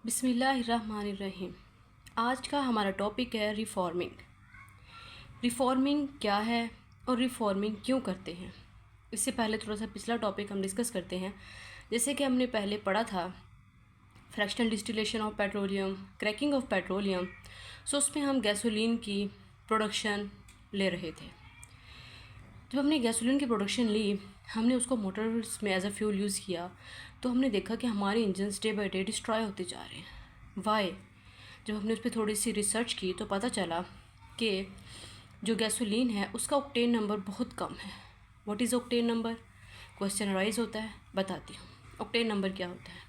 बिस्मिल्लाहिर्रहमानिर्रहीम। आज का हमारा टॉपिक है रिफॉर्मिंग। रिफॉर्मिंग क्या है और रिफॉर्मिंग क्यों करते हैं। इससे पहले थोड़ा सा पिछला टॉपिक हम डिस्कस करते हैं। जैसे कि हमने पहले पढ़ा था fractional distillation of petroleum, cracking of petroleum. So उसमें हम गैसोलीन की प्रोडक्शन ले रहे थे। जब हमने गैसोलीन की प्रोडक्शन ली, हमने उसको मोटर्स में एज अ फ्यूल यूज़ किया, तो हमने देखा कि हमारे engines day by day destroy होते जा रहे हैं। वाई? जब हमने उस पर थोड़ी सी रिसर्च की तो पता चला कि जो गैसोलीन है उसका ऑक्टेन नंबर बहुत कम है। What is octane number? Question arise होता है, बताती हूँ ऑक्टेन नंबर क्या होता है।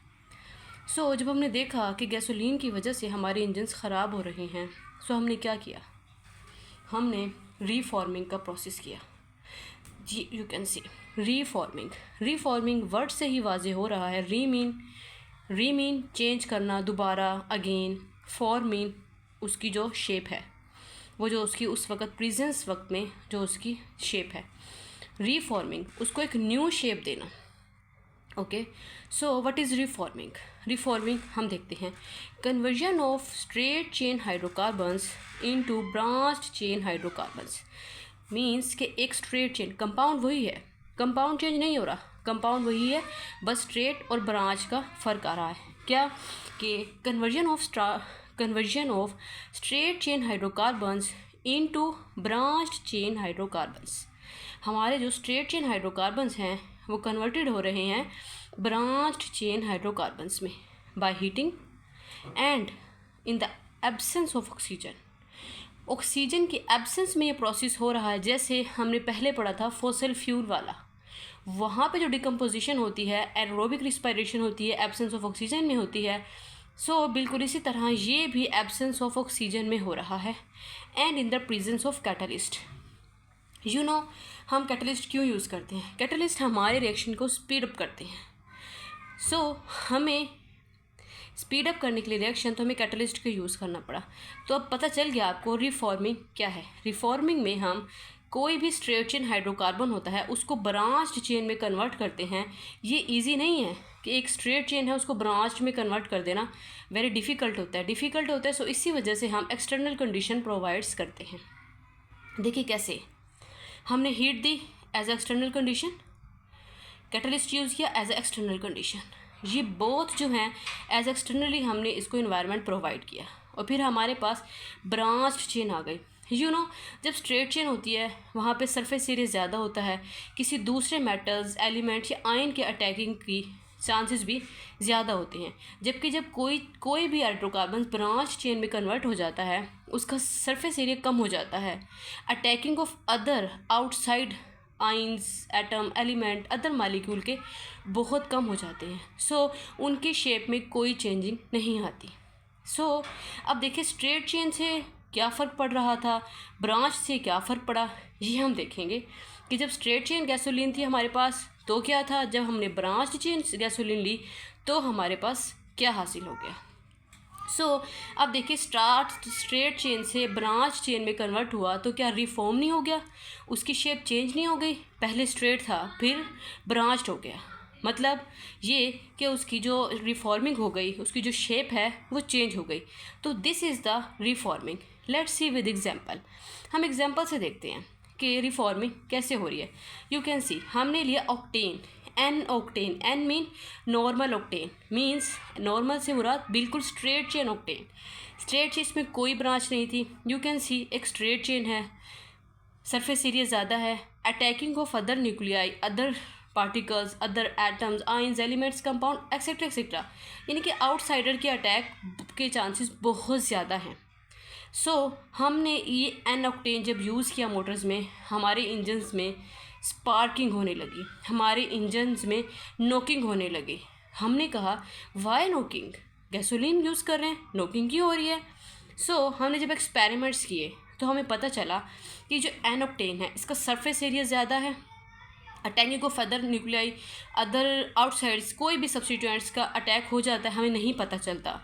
सो जब हमने देखा कि गैसोलीन की वजह से हमारे इंजन्स ख़राब हो रहे हैं, सो हमने क्या किया, हमने रीफॉर्मिंग का प्रोसेस किया। जी यू कैन सी रीफॉर्मिंग वर्ड से ही वाजे हो रहा है। रीमीन चेंज करना, दोबारा, अगेन। फॉर्मिंग उसकी जो शेप है, वो जो उसकी उस वक्त प्रेजेंस वक्त में जो उसकी शेप है। रीफॉर्मिंग उसको एक न्यू शेप देना। Okay, so what is reforming हम देखते हैं। Conversion of straight chain hydrocarbons into branched chain hydrocarbons means कि एक स्ट्रेट चेन, कंपाउंड वही है, कंपाउंड चेंज नहीं हो रहा, कंपाउंड वही है, बस स्ट्रेट और ब्रांच का फ़र्क आ रहा है। क्या कि conversion of straight chain hydrocarbons into branched chain hydrocarbons. हमारे जो स्ट्रेट चेन हाइड्रोकार्बन्स हैं वो कन्वर्टेड हो रहे हैं ब्रांच्ड चेन हाइड्रोकार्बन्स में by heating and in the absence of oxygen की एब्सेंस में ये प्रोसेस हो रहा है। जैसे हमने पहले पढ़ा था फॉसिल फ्यूल वाला, वहाँ पे जो डिकम्पोजिशन होती है, एरोबिक रिस्पायरेशन होती है, एब्सेंस ऑफ ऑक्सीजन में होती है। सो बिल्कुल इसी तरह ये भी एब्सेंस ऑफ ऑक्सीजन में हो रहा है and in the presence of catalyst. You know, हम कैटलिस्ट क्यों यूज़ करते हैं? कैटलिस्ट हमारे रिएक्शन को स्पीड अप करते हैं। सो हमें स्पीड अप करने के लिए रिएक्शन, तो हमें कैटलिस्ट का यूज़ करना पड़ा। तो अब पता चल गया आपको रिफॉर्मिंग क्या है। रिफॉर्मिंग में हम कोई भी स्ट्रेट चेन हाइड्रोकार्बन होता है उसको ब्रांच्ड चेन में कन्वर्ट करते हैं। ये इजी नहीं है कि एक स्ट्रेट चेन है उसको ब्रांच में कन्वर्ट कर देना, वेरी डिफ़िकल्ट होता है। सो इसी वजह से हम एक्सटर्नल कंडीशन प्रोवाइड्स करते हैं। देखिए कैसे, हमने हीट दी as external condition, catalyst use किया एज एक्सटर्नल कंडीशन। ये बोथ जो हैं एज एक्सटर्नली हमने इसको इन्वायरमेंट प्रोवाइड किया और फिर हमारे पास ब्रांच्ड चेन आ गई। यू नो, जब स्ट्रेट चेन होती है वहाँ पे सरफेस एरिया ज़्यादा होता है, किसी दूसरे मेटल्स, एलिमेंट्स या आयन के अटैकिंग की चांसेस भी ज़्यादा होते हैं। जबकि जब कोई भी हाइड्रोकार्बन ब्रांच चेन में कन्वर्ट हो जाता है उसका सरफेस एरिया कम हो जाता है, attacking of other outside ions, atom, element, other molecule के बहुत कम हो जाते हैं। सो उनकी शेप में कोई चेंजिंग नहीं आती। सो अब देखिए स्ट्रेट चेन से क्या फ़र्क पड़ रहा था, ब्रांच से क्या फ़र्क पड़ा, ये हम देखेंगे कि जब स्ट्रेट चेन गैसोलीन थी हमारे पास तो क्या था, जब हमने ब्रांच चेन गैसोलीन ली तो हमारे पास क्या हासिल हो गया। सो अब देखिए स्ट्रेट चेन से ब्रांच चेन में कन्वर्ट हुआ तो क्या रिफॉर्म नहीं हो गया, उसकी शेप चेंज नहीं हो गई। पहले स्ट्रेट था फिर ब्रांच्ड हो गया, मतलब ये कि उसकी जो रिफॉर्मिंग हो गई, उसकी जो शेप है वो चेंज हो गई। तो this is the reforming. Let's see with example. हम एग्जांपल से देखते हैं कि रिफॉर्मिंग कैसे हो रही है। यू कैन सी, हमने लिया octane, n mean normal octane, means normal से मुराद बिल्कुल straight chain octane. Straight chain इसमें कोई ब्रांच नहीं थी। यू कैन सी एक स्ट्रेट चेन है, सरफेस एरिया ज़्यादा है, attacking of other nuclei, other particles, other atoms, ions, elements, compound etcetera etcetera, यानी कि आउटसाइडर के अटैक के चांसेस बहुत ज़्यादा हैं। सो हमने ये एन ऑक्टेन जब यूज़ किया मोटर्स में, हमारे इंजन्स में स्पार्किंग होने लगी, हमारे इंजन्स में नोकिंग होने लगी। हमने कहा वाई नोकिंग, गैसोलीन यूज़ कर रहे हैं, नोकिंग क्यों हो रही है। सो हमने जब एक्सपेरिमेंट्स किए तो हमें पता चला कि जो एन ऑक्टेन है इसका सरफेस एरिया ज़्यादा है, attacking of other nuclei, other outsides, कोई भी सब्स्टिट्यूएंट्स का अटैक हो जाता है, हमें नहीं पता चलता।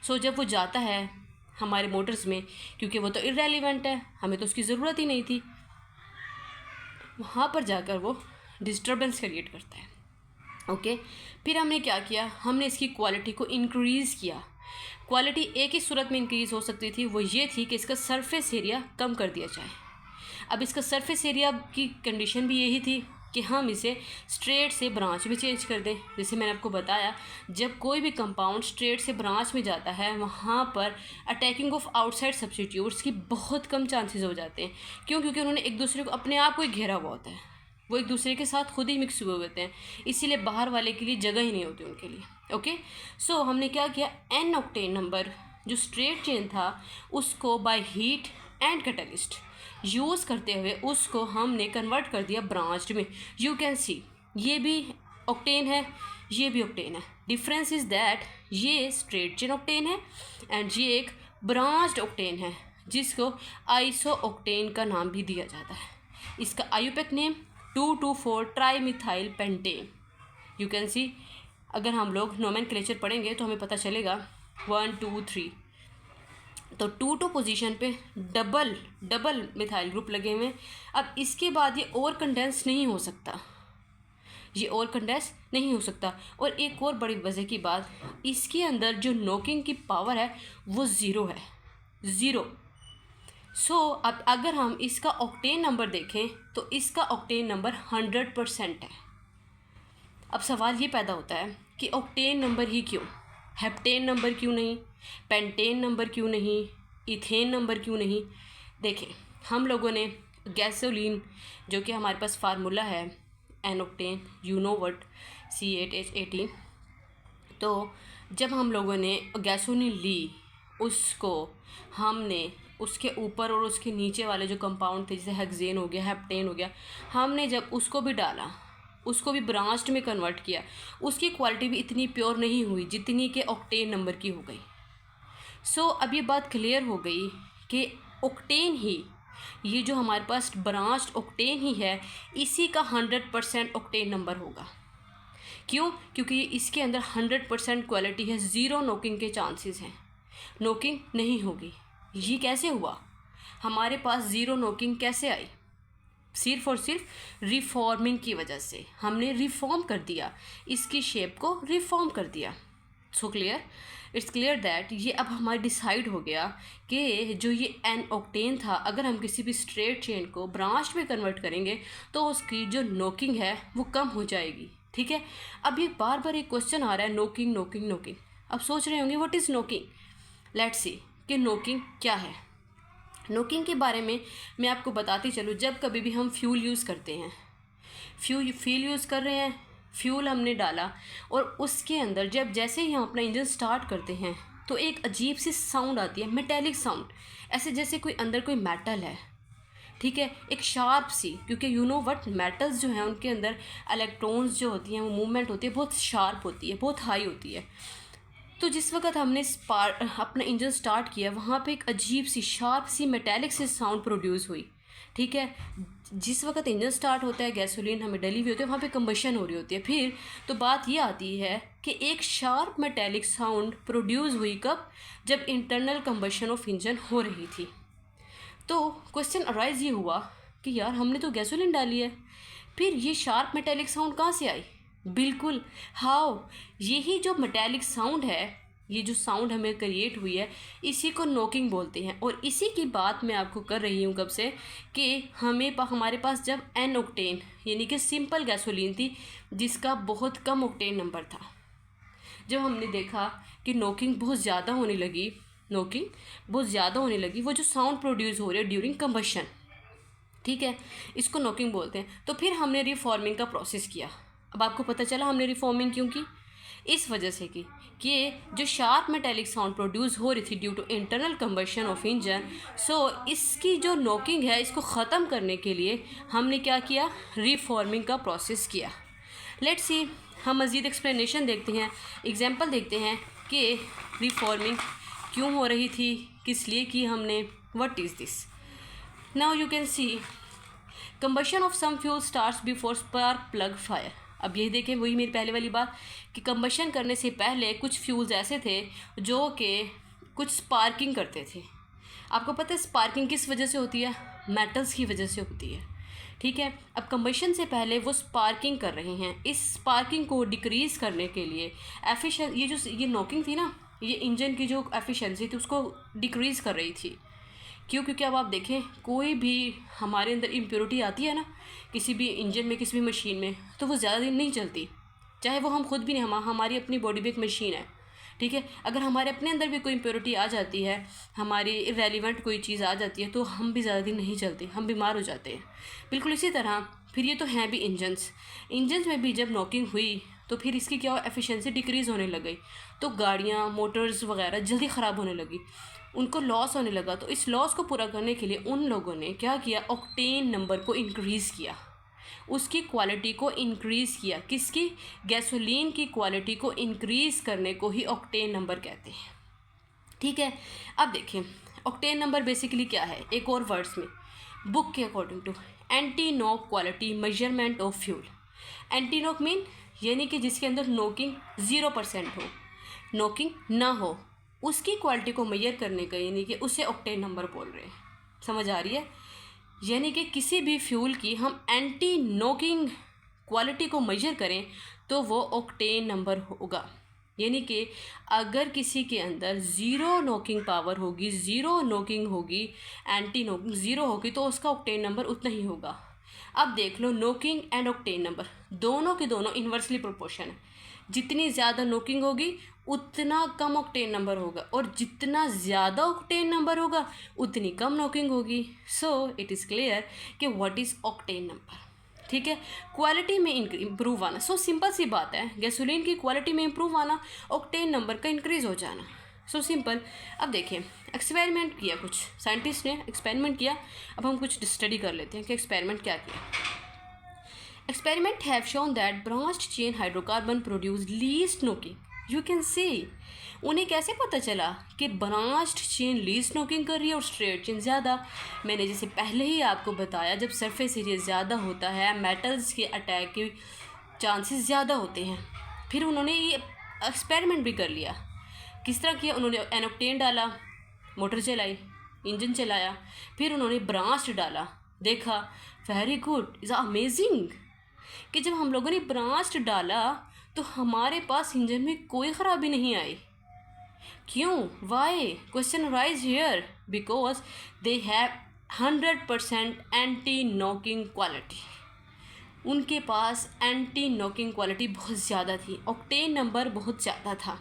सो जब वो जाता है हमारे मोटर्स में, क्योंकि वो तो इररेलेवेंट है, हमें तो उसकी ज़रूरत ही नहीं थी, वहाँ पर जाकर वो डिस्टर्बेंस क्रिएट करता है। ओके। फिर हमने क्या किया, हमने इसकी क्वालिटी को इंक्रीज़ किया। क्वालिटी एक ही सूरत में इंक्रीज़ हो सकती थी, वो ये थी कि इसका सरफेस एरिया कम कर दिया जाए। अब इसका सरफेस एरिया की कंडीशन भी यही थी कि हम इसे स्ट्रेट से ब्रांच में चेंज कर दें। जैसे मैंने आपको बताया, जब कोई भी कंपाउंड स्ट्रेट से ब्रांच में जाता है वहाँ पर अटैकिंग ऑफ आउटसाइड सब्स्टिट्यूट्स की बहुत कम चांसेस हो जाते हैं। क्यों? क्योंकि उन्होंने एक दूसरे को अपने आप को ही घेरा हुआ होता है, वो एक दूसरे के साथ खुद ही मिक्स हुए होते हैं, इसीलिए बाहर वाले के लिए जगह ही नहीं होती उनके लिए। ओके, सो हमने क्या किया, एन ऑक्टेन नंबर जो स्ट्रेट चेन था उसको by heat and catalyst use करते हुए उसको हमने कन्वर्ट कर दिया ब्रांच्ड में। यू कैन सी ये भी ऑक्टेन है, ये भी ऑक्टेन है। डिफरेंस इज़ दैट ये स्ट्रेट चेन ऑक्टेन है एंड ये एक ब्रांच्ड ऑक्टेन है जिसको आइसो ऑक्टेन का नाम भी दिया जाता है। इसका IUPAC name 2,2,4 trimethyl pentane. You can सी अगर हम लोग नोमेनक्लेचर पढ़ेंगे तो हमें पता चलेगा 1 2 3। तो 2 पोजीशन पे डबल मिथाइल ग्रुप लगे हुए हैं। अब इसके बाद ये और कंडेंस नहीं हो सकता, ये और कंडेंस नहीं हो सकता। और एक और बड़ी वजह की बात, इसके अंदर जो नोकिंग की पावर है वो ज़ीरो है, ज़ीरो। सो अब अगर हम इसका ऑक्टेन नंबर देखें तो इसका ऑक्टेन नंबर 100% है। अब सवाल ये पैदा होता है कि ऑक्टेन नंबर ही क्यों, हेप्टेन नंबर क्यों नहीं, पेंटेन नंबर क्यों नहीं, इथेन नंबर क्यों नहीं। देखें, हम लोगों ने गैसोलीन जो कि हमारे पास फार्मूला है n octane, you know what, C8H18। तो जब हम लोगों ने गैसोलीन ली, उसको हमने उसके ऊपर और उसके नीचे वाले जो कंपाउंड थे जैसे हेक्सेन हो गया, हेप्टेन हो गया, हमने जब उसको भी डाला, उसको भी ब्रांच्ड में कन्वर्ट किया, उसकी क्वालिटी भी इतनी प्योर नहीं हुई जितनी कि ऑक्टेन नंबर की हो गई। सो अब ये बात क्लियर हो गई कि ऑक्टेन ही, ये जो हमारे पास ब्रांच्ड ऑक्टेन ही है, इसी का 100% ऑक्टेन नंबर होगा। क्यों? क्योंकि इसके अंदर 100% क्वालिटी है, ज़ीरो नोकिंग के चांसेस हैं, नोकिंग नहीं होगी। ये कैसे हुआ, हमारे पास ज़ीरो नोकिंग कैसे आई? सिर्फ और सिर्फ रिफॉर्मिंग की वजह से। हमने रिफॉर्म कर दिया, इसकी शेप को रिफॉर्म कर दिया। So clear, it's clear that ये अब हमारा डिसाइड हो गया कि जो ये एन ऑक्टेन था, अगर हम किसी भी स्ट्रेट चेन को ब्रांच में कन्वर्ट करेंगे तो उसकी जो नोकिंग है वो कम हो जाएगी। ठीक है, अब ये बार बार एक क्वेश्चन आ रहा है, नोकिंग नोकिंग नोकिंग। अब सोच रहे होंगे what is knocking, let's see कि नोकिंग क्या है। नोकिंग के बारे में मैं आपको बताती चलूँ। जब कभी भी हम फ्यूल यूज़ करते हैं, फ्यूल यूज़ कर रहे हैं, फ्यूल हमने डाला और उसके अंदर जब जैसे ही हम अपना इंजन स्टार्ट करते हैं तो एक अजीब सी साउंड आती है, मेटेलिक साउंड, ऐसे जैसे कोई अंदर कोई मेटल है। ठीक है, एक शार्प सी, क्योंकि यू नो व्हाट, मेटल्स जो हैं उनके अंदर इलेक्ट्रॉन्स जो होती हैं वो मूवमेंट होती है, बहुत शार्प होती है, बहुत हाई होती है। तो जिस वक्त हमने अपना इंजन स्टार्ट किया, वहाँ पे एक अजीब सी शार्प सी मेटेलिक सी साउंड प्रोड्यूस हुई। ठीक है, जिस वक्त इंजन स्टार्ट होता है, गैसोलीन हमें डली हुई होती है, वहाँ पे कंबशन हो रही होती है। फिर तो बात ये आती है कि एक शार्प मेटेलिक साउंड प्रोड्यूस हुई कब, जब इंटरनल कंबशन ऑफ इंजन हो रही थी। तो क्वेश्चन अराइज ये हुआ कि यार हमने तो गैसोलीन डाली है, फिर ये शार्प मेटेलिक साउंड कहाँ से आई? बिल्कुल, हाउ, यही जो मेटेलिक साउंड है, ये जो साउंड हमें क्रिएट हुई है, इसी को नोकिंग बोलते हैं। और इसी की बात मैं आपको कर रही हूँ कब से, कि हमारे पास जब एन ऑक्टेन यानी कि सिंपल गैसोलीन थी जिसका बहुत कम ऑक्टेन नंबर था, जब हमने देखा कि नोकिंग बहुत ज़्यादा होने लगी, वो जो साउंड प्रोड्यूस हो रही है ड्यूरिंग कंबशन, ठीक है, इसको नोकिंग बोलते हैं। तो फिर हमने रिफॉर्मिंग का प्रोसेस किया। अब आपको पता चला हमने रिफॉर्मिंग क्यों की, इस वजह से की कि जो शार्प मेटेलिक साउंड प्रोड्यूस हो रही थी due to internal combustion of engine, so इसकी जो नोकिंग है इसको ख़त्म करने के लिए हमने क्या किया, रिफॉर्मिंग का प्रोसेस किया। लेट्स सी, हम मज़ीद एक्सप्लेनेशन देखते हैं, एग्जांपल देखते हैं कि रिफॉर्मिंग क्यों हो रही थी, किस लिए की हमने, what is this. Now you can see combustion of some fuel starts before spark plug fire. अब यही देखें, वही मेरी पहले वाली बात कि कंबशन करने से पहले कुछ फ्यूल्स ऐसे थे जो कि कुछ स्पार्किंग करते थे। आपको पता है स्पार्किंग किस वजह से होती है? मेटल्स की वजह से होती है। ठीक है। अब कंबशन से पहले वो स्पार्किंग कर रहे हैं। इस स्पार्किंग को डिक्रीज़ करने के लिए ये नॉकिंग थी ना, ये इंजन की जो एफिशिएंसी थी उसको डिक्रीज़ कर रही थी। क्यों? क्योंकि अब आप देखें, कोई भी हमारे अंदर इम्प्योरिटी आती है ना किसी भी इंजन में, किसी भी मशीन में, तो वो ज़्यादा दिन नहीं चलती। चाहे वो हम खुद भी नहीं, हमारी अपनी बॉडी भी एक मशीन है, ठीक है। अगर हमारे अपने अंदर भी कोई इम्प्योरिटी आ जाती है, हमारी इरेलीवेंट कोई चीज़ आ जाती है, तो हम भी ज़्यादा दिन नहीं चलते, हम बीमार हो जाते हैं। बिल्कुल इसी तरह फिर ये तो हैं भी इंजन्स में भी जब नॉकिंग हुई तो फिर इसकी क्या एफिशिएंसी डिक्रीज़ होने लग गई, तो गाड़ियाँ, मोटर्स वगैरह जल्दी ख़राब होने लगी, उनको लॉस होने लगा। तो इस लॉस को पूरा करने के लिए उन लोगों ने क्या किया, ऑक्टेन नंबर को इंक्रीज़ किया, उसकी क्वालिटी को इंक्रीज़ किया। किसकी? गैसोलीन की क्वालिटी को इंक्रीज़ करने को ही ऑक्टेन नंबर कहते हैं, ठीक है। अब देखें ऑक्टेन नंबर बेसिकली क्या है, एक और वर्ड्स में बुक के according to anti knock quality measurement of fuel. Anti knock mean यानी कि जिसके अंदर नॉकिंग 0% हो, नॉकिंग ना हो, उसकी क्वालिटी को मेजर करने का, यानी कि उसे ऑक्टेन नंबर बोल रहे हैं। समझ आ रही है? यानी कि किसी भी फ्यूल की हम एंटी नॉकिंग क्वालिटी को मेजर करें तो वो ऑक्टेन नंबर होगा। यानी कि अगर किसी के अंदर ज़ीरो नॉकिंग पावर होगी, ज़ीरो नॉकिंग होगी, एंटी नॉकिंग ज़ीरो होगी, तो उसका ऑक्टेन नंबर उतना ही होगा। अब देख लो, नॉकिंग एंड ऑक्टेन नंबर दोनों के दोनों इन्वर्सली प्रोपोर्शन है। जितनी ज़्यादा नॉकिंग होगी उतना कम ऑक्टेन नंबर होगा, और जितना ज़्यादा ऑक्टेन नंबर होगा उतनी कम नॉकिंग होगी। सो इट इज़ क्लियर कि व्हाट इज़ ऑक्टेन नंबर, ठीक है। क्वालिटी में इम्प्रूव आना, सो सिंपल सी बात है, गैसोलीन की क्वालिटी में इम्प्रूव आना, ऑक्टेन नंबर का इंक्रीज़ हो जाना, सो सिंपल। अब देखिए एक्सपेरिमेंट किया, कुछ साइंटिस्ट ने एक्सपेरिमेंट किया। अब हम कुछ स्टडी कर लेते हैं कि एक्सपेरिमेंट क्या किया। Experiment have shown that branched chain hydrocarbon produce least knocking. You can see. उन्हें कैसे पता चला कि ब्रांच्ड चेन लीस्ट नॉकिंग कर रही है और स्ट्रेट चेन ज़्यादा? मैंने जैसे पहले ही आपको बताया, जब सरफेस एरिया ज़्यादा होता है मेटल्स के अटैक के चांसेस ज़्यादा होते हैं। फिर उन्होंने ये एक्सपेरिमेंट भी कर लिया। किस तरह किया? उन्होंने एनोक्टेन डाला, मोटर चलाई, इंजन चलाया, फिर उन्होंने ब्रांच्ड डाला, देखा वेरी गुड, इज़ अमेजिंग कि जब हम लोगों ने ब्रांच्ड डाला तो हमारे पास इंजन में कोई ख़राबी नहीं आई। क्यों? Why? Question rise here, because they have 100% anti knocking quality. उनके पास एंटी नॉकिंग क्वालिटी बहुत ज़्यादा थी, ऑक्टेन नंबर बहुत ज़्यादा था।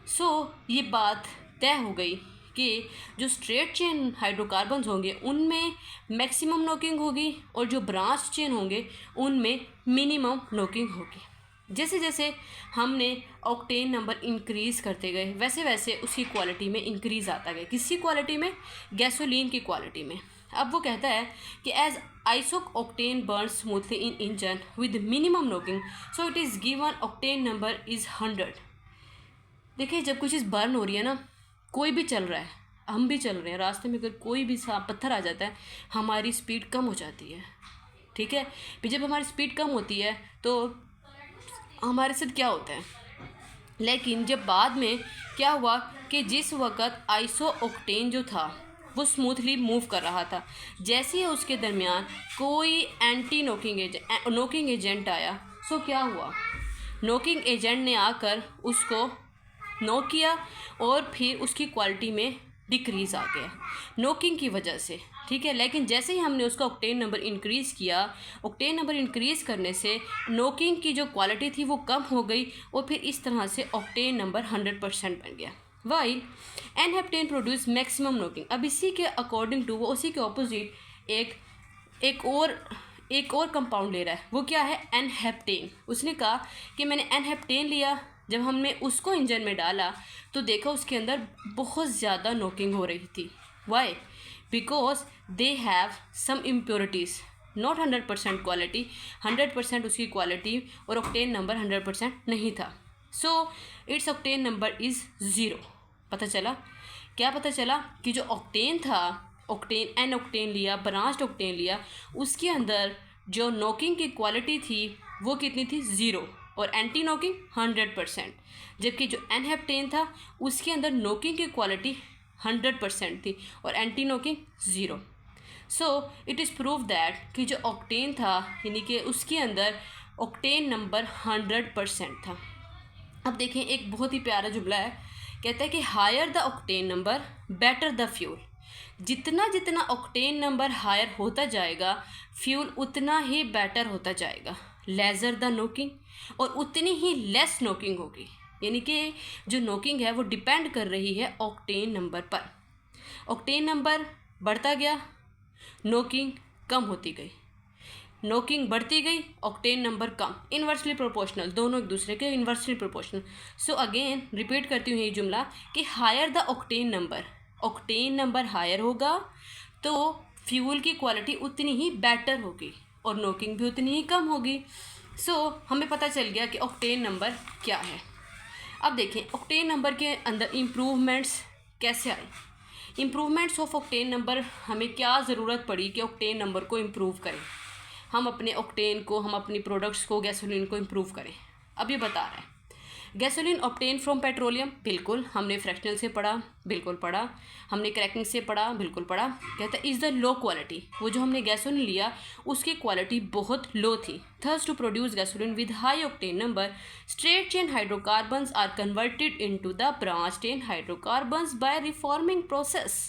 सो ये बात तय हो गई कि जो स्ट्रेट चेन हाइड्रोकार्बन्स होंगे उनमें मैक्सिमम नॉकिंग होगी, और जो ब्रांच चेन होंगे उनमें मिनिमम नॉकिंग होगी। जैसे जैसे हमने ऑक्टेन नंबर इंक्रीज़ करते गए, वैसे वैसे उसकी क्वालिटी में इंक्रीज़ आता गया। किसी क्वालिटी में? गैसोलीन की क्वालिटी में। अब वो कहता है कि as iso octane burn smoothly in engine with minimum knocking, so it is given octane number is 100। देखिए जब कुछ चीज़ बर्न हो रही है ना, कोई भी चल रहा है, हम भी चल रहे हैं, रास्ते में अगर कोई भी पत्थर आ जाता है हमारी स्पीड कम हो जाती है, ठीक है। फिर जब हमारी स्पीड कम होती है तो हमारे साथ क्या होता है, लेकिन जब बाद में क्या हुआ कि जिस वक्त आइसो ऑक्टेन जो था वो स्मूथली मूव कर रहा था, जैसे ही उसके दरमियान कोई एंटी नॉकिंग एजेंट आया, सो क्या हुआ, नॉकिंग एजेंट ने आकर उसको नॉक किया और फिर उसकी क्वालिटी में डिक्रीज़ आ गया नॉकिंग की वजह से, ठीक है। लेकिन जैसे ही हमने उसका ऑक्टेन नंबर इंक्रीज़ किया, ऑक्टेन नंबर इंक्रीज़ करने से नॉकिंग की जो क्वालिटी थी वो कम हो गई, और फिर इस तरह से ऑक्टेन नंबर 100% बन गया। While n-heptane produce maximum knocking. अब इसी के अकॉर्डिंग टू, वो उसी के ऑपोजिट एक और कंपाउंड ले रहा है, वो क्या है, एनहेप्टेन। उसने कहा कि मैंने एनहेप्टेन लिया, जब हमने उसको इंजन में डाला तो देखा उसके अंदर बहुत ज़्यादा नॉकिंग हो रही थी। Why? Because they have some impurities, not 100% quality, 100% उसकी क्वालिटी, और ऑक्टेन नंबर 100% नहीं था। So it's octane number is 0। पता चला क्या? पता चला कि जो ऑक्टेन था, ऑक्टेन एन ऑक्टेन लिया, ब्रांच्ड ऑक्टेन लिया, उसके अंदर जो नॉकिंग की क्वालिटी थी वो कितनी थी, 0, और एंटी नॉकिंग 100%। जबकि जो एनहेप्टेन था उसके अंदर नॉकिंग की क्वालिटी 100% थी और anti knocking 0। So it is prove that कि जो ऑक्टेन था यानी कि उसके अंदर ऑक्टेन नंबर 100% था। अब देखें एक बहुत ही प्यारा जुमला है, कहता है कि higher the octane number better the fuel. जितना जितना ऑक्टेन नंबर हायर होता जाएगा फ्यूल उतना ही बेटर होता जाएगा। लेज़र द नोकिंग, और उतनी ही लेस नोकिंग होगी, यानी कि जो नोकिंग है वो डिपेंड कर रही है ऑक्टेन नंबर पर। ऑक्टेन नंबर बढ़ता गया, नोकिंग कम होती गई, नोकिंग बढ़ती गई, ऑक्टेन नंबर कम, इन्वर्सली प्रोपोर्शनल, दोनों एक दूसरे के inversely proportional. So again repeat करती हूँ ये जुमला कि higher the octane number, octane number higher होगा तो फ्यूल की क्वालिटी उतनी ही बेटर होगी और नोकिंग भी उतनी ही कम होगी। सो हमें पता चल गया कि ऑक्टेन नंबर क्या है। अब देखें ऑक्टेन नंबर के अंदर इम्प्रूवमेंट्स कैसे आए। इम्प्रूवमेंट्स ऑफ ऑक्टेन नंबर, हमें क्या ज़रूरत पड़ी कि ऑक्टेन नंबर को इम्प्रूव करें, हम अपने ऑक्टेन को, हम अपनी प्रोडक्ट्स को, गैसोलीन को इम्प्रूव करें। अब ये बता रहा है गैसोलीन ऑब्टेन फ्रॉम पेट्रोलियम, बिल्कुल हमने फ्रैक्शनल से पढ़ा, बिल्कुल पढ़ा, हमने क्रैकिंग से पढ़ा, बिल्कुल पढ़ा। कहता है इज़ द लो क्वालिटी, वो जो हमने गैसोलीन लिया उसकी क्वालिटी बहुत लो थी। Thus to produce gasoline with high octane number straight chain hydrocarbons are converted into the branch chain hydrocarbons by reforming process.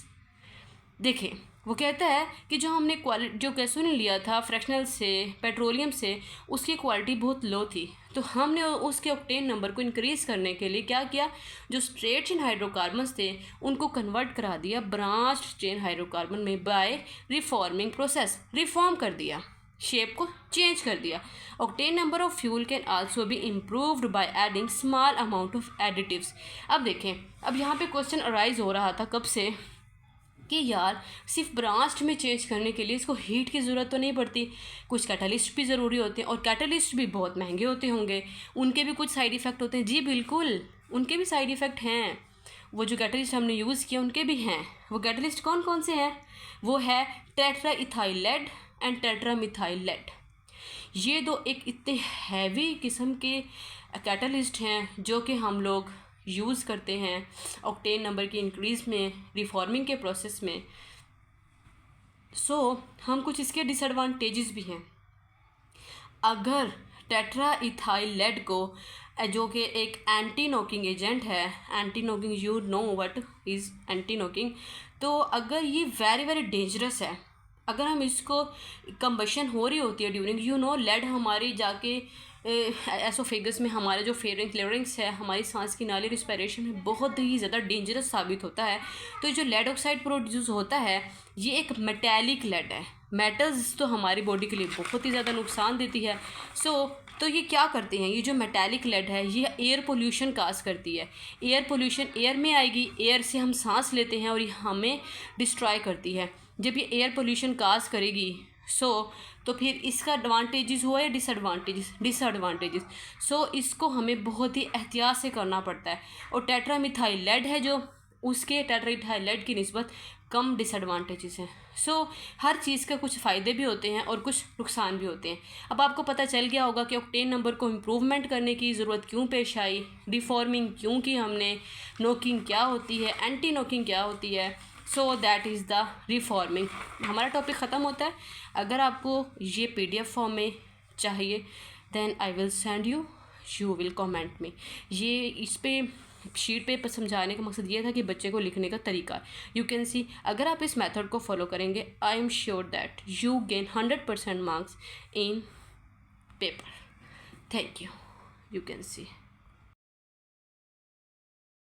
देखें वो कहता है कि जो हमने जो गैसोलीन लिया था फ्रैक्शनल से, पेट्रोलियम से, उसकी क्वालिटी बहुत लो थी, तो हमने उसके ऑक्टेन नंबर को इंक्रीज़ करने के लिए क्या किया, जो स्ट्रेट चेन हाइड्रोकार्बन्स थे उनको कन्वर्ट करा दिया ब्रांच चेन हाइड्रोकार्बन में बाय रिफॉर्मिंग प्रोसेस, रिफॉर्म कर दिया, शेप को चेंज कर दिया। Octane number of fuel can also be improved by adding small amount of additives. अब देखें, अब यहाँ पे क्वेश्चन अराइज हो रहा था कब से कि यार सिर्फ ब्रांच में चेंज करने के लिए इसको हीट की ज़रूरत तो नहीं पड़ती, कुछ कैटलिस्ट भी ज़रूरी होते हैं और कैटलिस्ट भी बहुत महंगे होते होंगे, उनके भी कुछ साइड इफ़ेक्ट होते हैं। जी बिल्कुल, उनके भी साइड इफ़ेक्ट हैं, वो जो कैटलिस्ट हमने यूज़ किया उनके भी हैं। वो कैटलिस्ट कौन कौन से हैं, वो है tetraethyl lead and tetramethyl lead. ये दो एक इतने हैवी किस्म के कैटलिस्ट हैं जो कि हम लोग यूज़ करते हैं ऑक्टेन नंबर की इंक्रीज़ में, रिफॉर्मिंग के प्रोसेस में। सो हम कुछ इसके डिसएडवांटेजेस भी हैं। अगर टेट्रा इथाइल लेड को, जो कि एक एंटी नॉकिंग एजेंट है, anti knocking, you know what is anti knocking, तो अगर ये वेरी वेरी डेंजरस है, अगर हम इसको कंबशन हो रही होती है ड्यूरिंग, यू नो लेड हमारी जाके एसोफेगस में, हमारे जो फेरिंग्स है, हमारी सांस की नाली, रिस्पिरेशन में बहुत ही ज़्यादा डेंजरस साबित होता है। तो जो लेड ऑक्साइड प्रोड्यूस होता है ये एक मेटेलिक लेड है, मेटल्स तो हमारी बॉडी के लिए बहुत ही ज़्यादा नुकसान देती है। तो ये क्या करते हैं, ये जो मेटेलिक लेड है ये एयर पोल्यूशन काज करती है। एयर पोल्यूशन, एयर में आएगी, एयर से हम सांस लेते हैं और ये हमें डिस्ट्रॉय करती है। जब ये एयर पोल्यूशन काज करेगी तो फिर इसका एडवांटेजेस हुआ या डिसएडवांटेजेस। सो इसको हमें बहुत ही एहतियात से करना पड़ता है। और टेट्रामिथाइल लेड है जो, उसके टेट्रामिथाइल लेड की निस्बत कम डिसएडवांटेजेस हैं। सो हर चीज़ का कुछ फ़ायदे भी होते हैं और कुछ नुकसान भी होते हैं। अब आपको पता चल गया होगा कि ऑक्टेन नंबर को इम्प्रूवमेंट करने की ज़रूरत क्यों पेश आई, रिफॉर्मिंग क्यों की हमने, नोकिंग क्या होती है, एंटी नोकिंग क्या होती है। So that is the reforming. हमारा टॉपिक ख़त्म होता है। अगर आपको ये PDF फॉर्म में चाहिए then I will send you will comment में। ये इस पे शीट पे समझाने का मकसद ये था कि बच्चे को लिखने का तरीका, यू कैन सी, अगर आप इस मेथड को फॉलो करेंगे I am sure that you gain 100% marks in paper. Thank you can C.